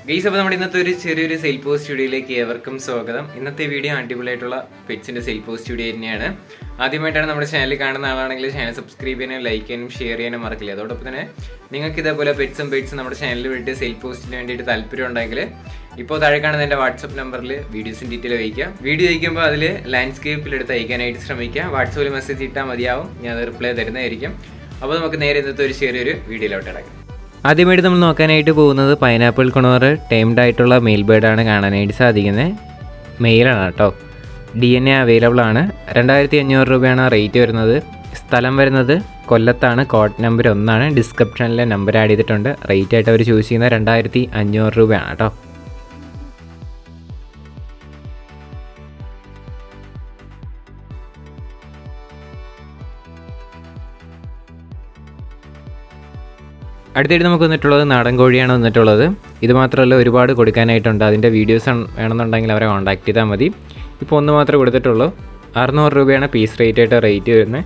Guys, അപ്പോൾ നമ്മുടെ ഇന്നത്തെ ഒരു ചെറിയൊരു സെയിൽ പോസ്റ്റ് വീഡിയോയിലേക്ക് ഏവർക്കും സ്വാഗതം. ഇന്നത്തെ വീഡിയോ അടിപൊളിയായിട്ടുള്ള പെറ്റ്സിൻ്റെ സെയിൽ പോസ്റ്റ് വീഡിയോ തന്നെയാണ്. ആദ്യമായിട്ടാണ് നമ്മുടെ ചാനൽ കാണുന്ന ആളാണെങ്കിൽ ചാനൽ സബ്സ്ക്രൈബ് ചെയ്യാനും ലൈക്ക് ചെയ്യാനും ഷെയർ ചെയ്യാനും മറക്കില്ല. അതോടൊപ്പം തന്നെ നിങ്ങൾക്ക് ഇതേപോലെ പെറ്റ്സും നമ്മുടെ ചാനലിൽ വേണ്ടി സെയിൽ പോസ്റ്റിന് വേണ്ടിയിട്ട് താല്പര്യം ഉണ്ടെങ്കിൽ ഇപ്പോൾ താഴെ കാണുന്ന എൻ്റെ വാട്സപ്പ് നമ്പറിൽ വീഡിയോസിന് ഡീറ്റെയിൽ അയക്കുക. വീഡിയോ അയക്കുമ്പോൾ അതിൽ ലാൻഡ്സ്കേപ്പിലെടുത്ത് അയക്കാനായിട്ട് ശ്രമിക്കുക. വാട്സപ്പിൽ മെസ്സേജ് ഇട്ടാൽ മതിയാവും, ഞാൻ അത് റിപ്ലൈ തരുന്നതായിരിക്കും. അപ്പോൾ നമുക്ക് നേരെ ഇന്നത്തെ ഒരു ചെറിയൊരു വീഡിയോയിലോട്ട് ഇടക്കാം. ആദ്യമായിട്ട് നമ്മൾ നോക്കാനായിട്ട് പോകുന്നത് പൈനാപ്പിൾ കൊണോർ ടൈംഡ് ആയിട്ടുള്ള മെയിൽ ബേർഡാണ് കാണാനായിട്ട് സാധിക്കുന്നത്. മെയിലാണ് കേട്ടോ. DNA അവൈലബിൾ ആണ്. 2500 രൂപയാണ് റേറ്റ് വരുന്നത്. സ്ഥലം വരുന്നത് കൊല്ലത്താണ്. കോഡ് നമ്പർ 1 ഡിസ്ക്രിപ്ഷനിലെ നമ്പർ ആഡ് ചെയ്തിട്ടുണ്ട്. റേറ്റ് ആയിട്ട് അവർ ചൂസ് ചെയ്യുന്നത് 2500 രൂപയാണ് കേട്ടോ. അടുത്തായിട്ട് നമുക്ക് വന്നിട്ടുള്ളത് നാടൻ കോഴിയാണ് വന്നിട്ടുള്ളത്. ഇത് മാത്രമല്ല, ഒരുപാട് കൊടുക്കാനായിട്ടുണ്ട്. അതിൻ്റെ വീഡിയോസ് വേണമെന്നുണ്ടെങ്കിൽ അവരെ കോൺടാക്ട് ചെയ്താൽ മതി. ഇപ്പോൾ ഒന്ന് മാത്രമേ കൊടുത്തിട്ടുള്ളൂ. 600 രൂപയാണ് പീസ് റേറ്റ് വരുന്നത്.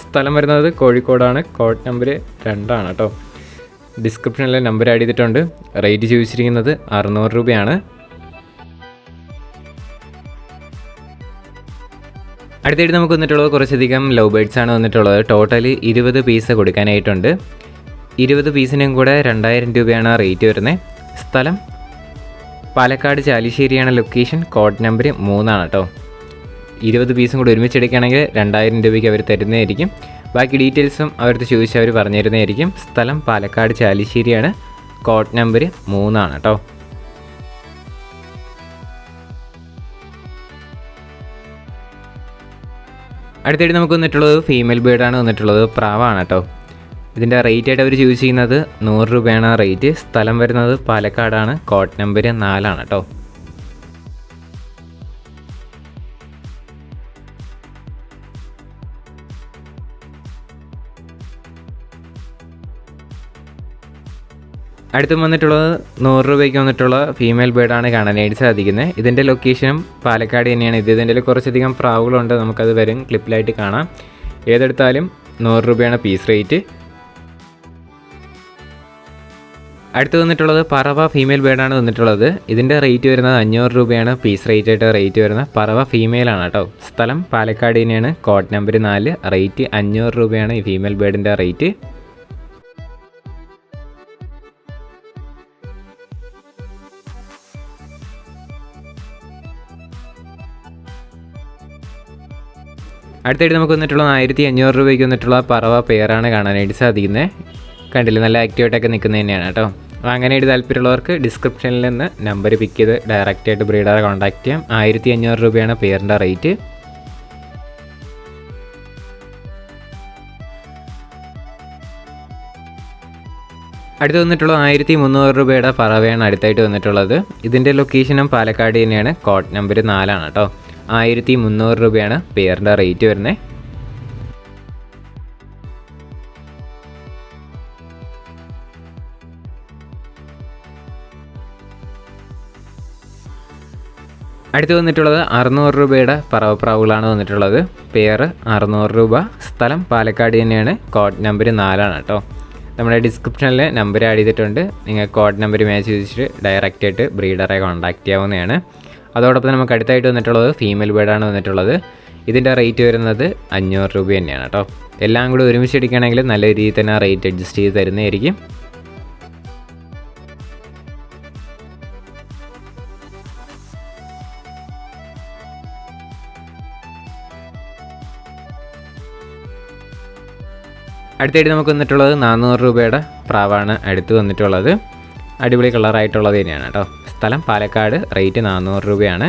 സ്ഥലം വരുന്നത് കോഴിക്കോടാണ്. കോഡ് നമ്പർ 2 കേട്ടോ. ഡിസ്ക്രിപ്ഷനിലെ നമ്പർ ആഡ് ചെയ്തിട്ടുണ്ട്. റേറ്റ് ചോദിച്ചിരിക്കുന്നത് 600 രൂപയാണ്. അടുത്തായിട്ട് നമുക്ക് വന്നിട്ടുള്ളത് കുറച്ചധികം ലവ് ബേർഡ്സ് ആണ് വന്നിട്ടുള്ളത്. Total 20 piece കൊടുക്കാനായിട്ടുണ്ട്. 20 പീസിനും കൂടെ 2000 രൂപയാണ് റേറ്റ് വരുന്നത്. സ്ഥലം പാലക്കാട് ചാലിശ്ശേരിയാണ് ലൊക്കേഷൻ. കോഡ് നമ്പർ 3 കേട്ടോ. 20 പീസും കൂടെ ഒരുമിച്ചെടുക്കുകയാണെങ്കിൽ 2000 രൂപയ്ക്ക് അവർ തരുന്നതായിരിക്കും. ബാക്കി ഡീറ്റെയിൽസും അവർക്ക് ചോദിച്ചാൽ അവർ പറഞ്ഞു തരുന്നതായിരിക്കും. സ്ഥലം പാലക്കാട് ചാലിശ്ശേരിയാണ്. കോഡ് നമ്പർ 3 കേട്ടോ. അടുത്തായിട്ട് നമുക്ക് വന്നിട്ടുള്ളത് ഫീമെയിൽ ബേർഡാണ് വന്നിട്ടുള്ളത്. പ്രാവാണ് കേട്ടോ. ഇതിൻ്റെ റേറ്റ് ആയിട്ട് അവർ ചൂസ് ചെയ്യുന്നത് 100 രൂപയാണ് റേറ്റ്. സ്ഥലം വരുന്നത് പാലക്കാടാണ്. കോഡ് നമ്പർ 4 കേട്ടോ. അടുത്തും വന്നിട്ടുള്ളത് 100 രൂപയ്ക്ക് വന്നിട്ടുള്ള ഫീമെയിൽ ബേർഡാണ് കാണാനായിട്ട് സാധിക്കുന്നത്. ഇതിൻ്റെ ലൊക്കേഷനും പാലക്കാട് തന്നെയാണ്. ഇതിൻ്റെ കുറച്ചധികം പ്രാവുകളുണ്ട്. നമുക്കത് വരും ക്ലിപ്പിലായിട്ട് കാണാം. ഏതെടുത്താലും 100 രൂപയാണ് പീസ് റേറ്റ്. അടുത്ത് വന്നിട്ടുള്ളത് പറവ ഫീമെയിൽ ബേർഡാണ് വന്നിട്ടുള്ളത്. ഇതിൻ്റെ റേറ്റ് വരുന്നത് 500 രൂപയാണ് പീസ് റേറ്റ് വരുന്നത്. പറവ ഫീമെയിലാണ് കേട്ടോ. സ്ഥലം പാലക്കാട് തന്നെയാണ്. Code number 4. റേറ്റ് 500 രൂപയാണ് ഈ ഫീമെയിൽ ബേർഡിൻ്റെ റേറ്റ്. അടുത്തായിട്ട് നമുക്ക് വന്നിട്ടുള്ളത് 1500 രൂപയ്ക്ക് വന്നിട്ടുള്ള പറവ പെയറാണ് കാണാനായിട്ട് സാധിക്കുന്നത്. കണ്ടില്ല, നല്ല ആക്റ്റീവായിട്ടൊക്കെ നിൽക്കുന്നത് തന്നെയാണ് കേട്ടോ. അങ്ങനെയായിട്ട് താല്പര്യമുള്ളവർക്ക് ഡിസ്ക്രിപ്ഷനിൽ നിന്ന് നമ്പർ പിക്ക് ചെയ്ത് ഡയറക്റ്റായിട്ട് ബ്രീഡറെ കോൺടാക്ട് ചെയ്യാം. 1500 രൂപയാണ് പെയറിൻ്റെ റേറ്റ്. അടുത്ത് വന്നിട്ടുള്ളത് 1300 രൂപയുടെ പറവയാണ് അടുത്തായിട്ട് വന്നിട്ടുള്ളത്. ഇതിൻ്റെ ലൊക്കേഷനും പാലക്കാട് തന്നെയാണ്. കോഡ് നമ്പർ 4 കേട്ടോ. 1300 രൂപയാണ് പെയറിൻ്റെ റേറ്റ് വരുന്നത്. അടുത്ത് വന്നിട്ടുള്ളത് 600 രൂപയുടെ പറവപ്രാവുകളാണ് വന്നിട്ടുള്ളത്. പെയർ 600 രൂപ. സ്ഥലം പാലക്കാട് തന്നെയാണ്. കോഡ് നമ്പർ 4 കേട്ടോ. നമ്മുടെ ഡിസ്ക്രിപ്ഷനിൽ നമ്പർ ആഡ് ചെയ്തിട്ടുണ്ട്. നിങ്ങൾ കോഡ് നമ്പർ മാച്ച് ചെയ്തിട്ട് ഡയറക്റ്റായിട്ട് ബ്രീഡറെ കോൺടാക്ട് ചെയ്യാവുന്നതാണ്. അതോടൊപ്പം നമുക്ക് അടുത്തായിട്ട് വന്നിട്ടുള്ളത് ഫീമെയിൽ ബേർഡാണ് വന്നിട്ടുള്ളത്. ഇതിൻ്റെ റേറ്റ് വരുന്നത് 500 രൂപ തന്നെയാണ് കേട്ടോ. എല്ലാം കൂടി ഒരുമിച്ച് എടുക്കുകയാണെങ്കിൽ നല്ല രീതിയിൽ തന്നെ റേറ്റ് അഡ്ജസ്റ്റ് ചെയ്ത് തരുന്നതായിരിക്കും. അടുത്തായിട്ട് നമുക്ക് വന്നിട്ടുള്ളത് 400 രൂപയുടെ പ്രാവാണ് അടുത്ത് വന്നിട്ടുള്ളത്. അടിപൊളി കളറായിട്ടുള്ളത് തന്നെയാണ് കേട്ടോ. സ്ഥലം പാലക്കാട്. റേറ്റ് 400 രൂപയാണ്.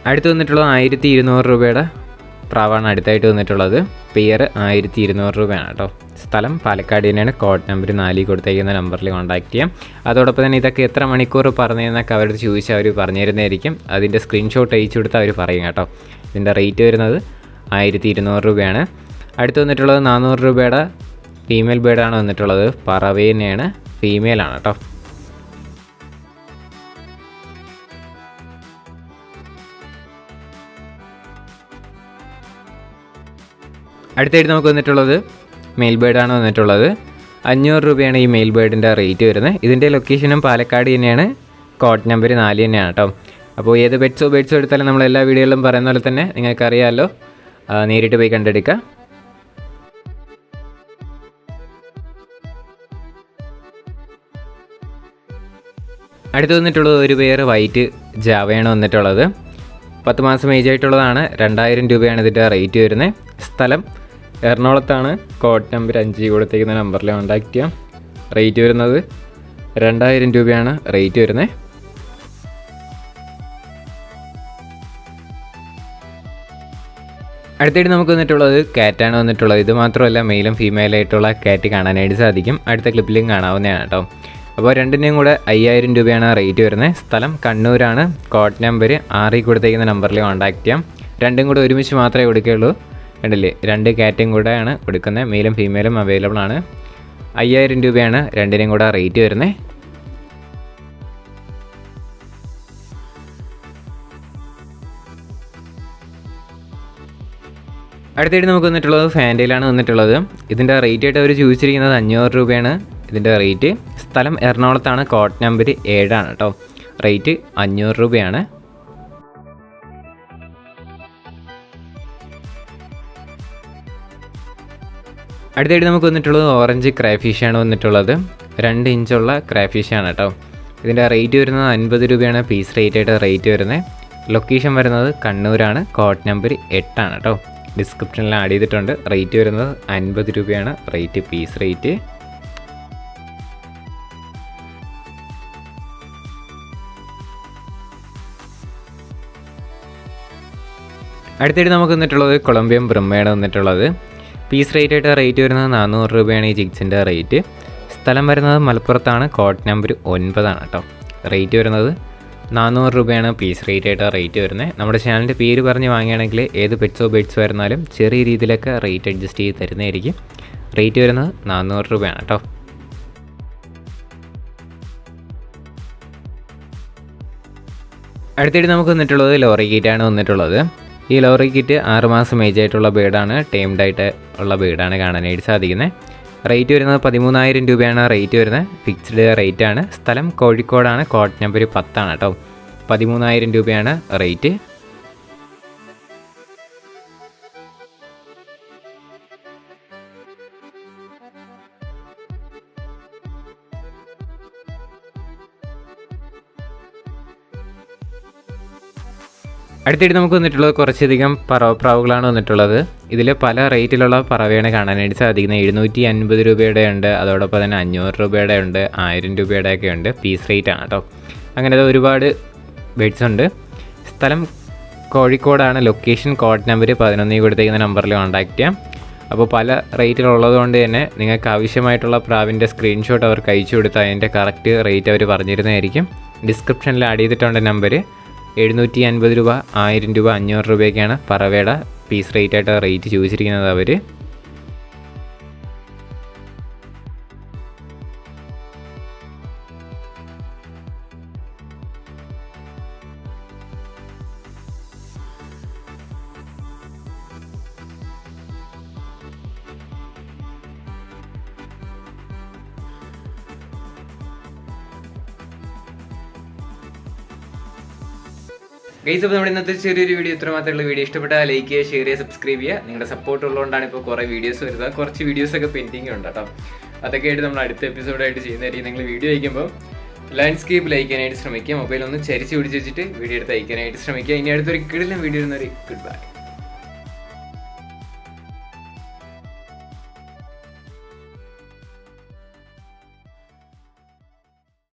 അടുത്ത് വന്നിട്ടുള്ളത് 1200 രൂപയുടെ പ്രാവാണ് അടുത്തായിട്ട് വന്നിട്ടുള്ളത്. പെയർ 1200 രൂപയാണ് കേട്ടോ. സ്ഥലം പാലക്കാട് തന്നെയാണ്. കോഡ് നമ്പർ 4 കൊടുത്തേക്കുന്ന നമ്പറിൽ കോൺടാക്ട് ചെയ്യാം. അതോടൊപ്പം തന്നെ ഇതൊക്കെ എത്ര മണിക്കൂർ പറഞ്ഞതെന്നൊക്കെ അവരോട് ചോദിച്ചാൽ അവർ പറഞ്ഞു തരുന്നതായിരിക്കും. അതിൻ്റെ സ്ക്രീൻഷോട്ട് അയച്ചു കൊടുത്താൽ അവർ പറയും കേട്ടോ. ഇതിൻ്റെ റേറ്റ് വരുന്നത് 1200 രൂപയാണ്. അടുത്ത് വന്നിട്ടുള്ളത് 400 രൂപയുടെ ഫീമെയിൽ ബേർഡാണ് വന്നിട്ടുള്ളത്. പറവ തന്നെയാണ്. ഫീമെയിലാണ് കേട്ടോ. അടുത്തായിട്ട് നമുക്ക് വന്നിട്ടുള്ളത് മെയിൽ ബേർഡാണ് വന്നിട്ടുള്ളത്. 500 രൂപയാണ് ഈ മെയിൽ ബേർഡിൻ്റെ റേറ്റ് വരുന്നത്. ഇതിൻ്റെ ലൊക്കേഷനും പാലക്കാട് തന്നെയാണ്, കോഡ് നമ്പർ 4 തന്നെയാണ് കേട്ടോ. അപ്പോൾ ഏത് ബെഡ്സോ എടുത്താലും നമ്മൾ എല്ലാ വീഡിയോയിലും പറയുന്ന പോലെ തന്നെ നിങ്ങൾക്കറിയാമല്ലോ, നേരിട്ട് പോയി കണ്ടെടുക്കുക. അടുത്ത് വന്നിട്ടുള്ളത് ഒരു പെയർ വൈറ്റ് ജാവയാണ് വന്നിട്ടുള്ളത്. 10 മാസം ഏജ് ആയിട്ടുള്ളതാണ്. 2000 രൂപയാണ് ഇതിൻ്റെ റേറ്റ് വരുന്നത്. സ്ഥലം എറണാകുളത്താണ്. കോഡ് നമ്പർ 5 കൊടുത്തേക്കുന്ന നമ്പറിൽ കോൺടാക്ട് ചെയ്യാം. റേറ്റ് വരുന്നത് 2000 രൂപയാണ് റേറ്റ് വരുന്നത്. അടുത്തായിട്ട് നമുക്ക് വന്നിട്ടുള്ളത് കാറ്റാണ് വന്നിട്ടുള്ളത്. ഇത് മാത്രമല്ല, മെയിലും ഫീമെയിലായിട്ടുള്ള കാറ്റ് കാണാനായിട്ട് സാധിക്കും. അടുത്ത ക്ലിപ്പിലും കാണാവുന്നതാണ് കേട്ടോ. അപ്പോൾ രണ്ടിൻ്റെയും കൂടെ 5000 രൂപയാണ് റേറ്റ് വരുന്നത്. സ്ഥലം കണ്ണൂരാണ്. കോഡ് നമ്പർ 6 കൊടുത്തേക്കുന്ന നമ്പറിൽ കോൺടാക്ട് ചെയ്യാം. രണ്ടും കൂടെ ഒരുമിച്ച് മാത്രമേ കൊടുക്കുകയുള്ളൂ. കണ്ടില്ലേ, 2 കാറ്റും കൂടെയാണ് കൊടുക്കുന്നത്. മെയിലും ഫീമെയിലും അവൈലബിൾ ആണ്. 5000 രൂപയാണ് രണ്ടിനെയും കൂടെ റേറ്റ് വരുന്നത്. അടുത്തായിട്ട് നമുക്ക് വന്നിട്ടുള്ളത് ഫാൻറ്റയിലാണ് വന്നിട്ടുള്ളത്. ഇതിൻ്റെ റേറ്റ് ആയിട്ട് അവർ ചോദിച്ചിരിക്കുന്നത് 500 രൂപയാണ് ഇതിൻ്റെ റേറ്റ്. സ്ഥലം എറണാകുളത്താണ്. കോഡ് നമ്പർ 7 ആണ് കേട്ടോ. റേറ്റ് 500 രൂപയാണ്. അടുത്തായിട്ട് നമുക്ക് വന്നിട്ടുള്ളത് ഓറഞ്ച് ക്രാഫിഷാണ് വന്നിട്ടുള്ളത്. 2 ഇഞ്ചുള്ള ക്രാഫിഷാണ് കേട്ടോ. ഇതിൻ്റെ റേറ്റ് വരുന്നത് 50 രൂപയാണ് പീസ് റേറ്റ് ആയിട്ട് റേറ്റ് വരുന്നത്. ലൊക്കേഷൻ വരുന്നത് കണ്ണൂരാണ്. കോഡ് നമ്പർ 8 ആണ് കേട്ടോ. ഡിസ്ക്രിപ്ഷനിൽ ആഡ് ചെയ്തിട്ടുണ്ട്. റേറ്റ് വരുന്നത് 50 രൂപയാണ് റേറ്റ്, പീസ് റേറ്റ്. അടുത്തായിട്ട് നമുക്ക് വന്നിട്ടുള്ളത് കൊളംബിയൻ ബ്രഹ്മയാണ് വന്നിട്ടുള്ളത്. പീസ് റേറ്റ് ആയിട്ട് റേറ്റ് വരുന്നത് 400 രൂപയാണ് ഈ ജിഗ്സിൻ്റെ റേറ്റ്. സ്ഥലം വരുന്നത് മലപ്പുറത്താണ്. കോഡ് നമ്പർ 9 ആണ് കേട്ടോ. റേറ്റ് വരുന്നത് 400 രൂപയാണ് പീസ് റേറ്റ് ആയിട്ട് റേറ്റ് വരുന്നത്. നമ്മുടെ ചാനലിൻ്റെ പേര് പറഞ്ഞ് വാങ്ങുകയാണെങ്കിൽ ഏത് പെറ്റ്സോ ബെഡ്സോ വരുന്നാലും ചെറിയ രീതിയിലൊക്കെ റേറ്റ് അഡ്ജസ്റ്റ് ചെയ്ത് തരുന്നതായിരിക്കും. റേറ്റ് വരുന്നത് 400 രൂപയാണ് കേട്ടോ. അടുത്തായിട്ട് നമുക്ക് വന്നിട്ടുള്ളത് ലോറി കിറ്റാണ് വന്നിട്ടുള്ളത്. ഈ ലോറി കിറ്റ് 6 മാസം ഏജ് ആയിട്ടുള്ള ബേഡാണ്. ടൈംഡ് ആയിട്ട് ഉള്ള ബേഡാണ് കാണാനായിട്ട് സാധിക്കുന്നത്. റേറ്റ് വരുന്നത് 13,000 രൂപയാണ് റേറ്റ് വരുന്നത്. ഫിക്സ്ഡ് റേറ്റ് ആണ്. സ്ഥലം കോഴിക്കോടാണ്. കോഡ് നമ്പർ 10 ആണ് കേട്ടോ. 13,000 രൂപയാണ് റേറ്റ്. അടുത്തായിട്ട് നമുക്ക് വന്നിട്ടുള്ളത് കുറച്ചധികം പറവപ്രാവുകളാണ് വന്നിട്ടുള്ളത്. ഇതിൽ പല റേറ്റിലുള്ള പറവയാണ് കാണാനായിട്ട് സാധിക്കുന്നത്. 750 രൂപയുടെ ഉണ്ട്, അതോടൊപ്പം തന്നെ 500 രൂപയുടെ ഉണ്ട്, 1000 രൂപയുടെ ഒക്കെ ഉണ്ട്. പീസ് റേറ്റ് ആണ് കേട്ടോ. അങ്ങനെ ഒരുപാട് ബേഡ്സ് ഉണ്ട്. സ്ഥലം കോഴിക്കോടാണ്. ലൊക്കേഷൻ കോഡ് നമ്പർ 11 കൊടുത്തേക്കുന്ന നമ്പറിൽ കോൺടാക്ട് ചെയ്യാം. അപ്പോൾ പല റേറ്റിലുള്ളത് കൊണ്ട് തന്നെ നിങ്ങൾക്ക് ആവശ്യമായിട്ടുള്ള പ്രാവിൻ്റെ സ്ക്രീൻഷോട്ട് അവർക്ക് അയച്ചു കൊടുത്താൽ അതിൻ്റെ കറക്റ്റ് റേറ്റ് അവർ പറഞ്ഞിരുന്നതായിരിക്കും. ഡിസ്ക്രിപ്ഷനിൽ ആഡ് ചെയ്തിട്ടുണ്ട് നമ്പർ. 750 രൂപ, 1000 രൂപ, 500 രൂപയൊക്കെയാണ് പറവയുടെ പീസ് റേറ്റ് ആയിട്ട് റേറ്റ് ചോദിച്ചിരിക്കുന്നത് അവർ. ഗൈസ്, അപ്പോൾ നമ്മുടെ ഇന്നത്തെ ചെറിയൊരു വീഡിയോ ഇത്ര മാത്രമുള്ള വീഡിയോ. ഇഷ്ടപ്പെട്ടാൽ ലൈക്ക് ചെയ്യുക, ഷെയർ ചെയ്യുക, സബ്സ്ക്രൈബ് ചെയ്യുക. നിങ്ങളുടെ സപ്പോർട്ട് ഉള്ളതുകൊണ്ടാണ് ഇപ്പോൾ കുറേ വീഡിയോസ് വരുന്നത്. കുറച്ച് വീഡിയോസൊക്കെ പെൻഡിങ് ഉണ്ട് കേട്ടോ. അതൊക്കെ ആയിട്ട് നമ്മൾ അടുത്ത എപ്പിസോഡായിട്ട് ചെയ്യുന്നതായിരിക്കും. നിങ്ങൾ വീഡിയോ അയക്കുമ്പോൾ ലാൻഡ്സ്കേപ്പ് അയക്കാനായിട്ട് ശ്രമിക്കുക. മൊബൈൽ ഒന്ന് ചരിച്ച് പിടിച്ച് വെച്ചിട്ട് വീഡിയോ എടുത്ത് അയക്കാനായിട്ട് ശ്രമിക്കുക. ഇനി അടുത്തൊരു കിടിലൻ വീഡിയോ ഇരുന്നൊരു ഗുഡ് ബൈ.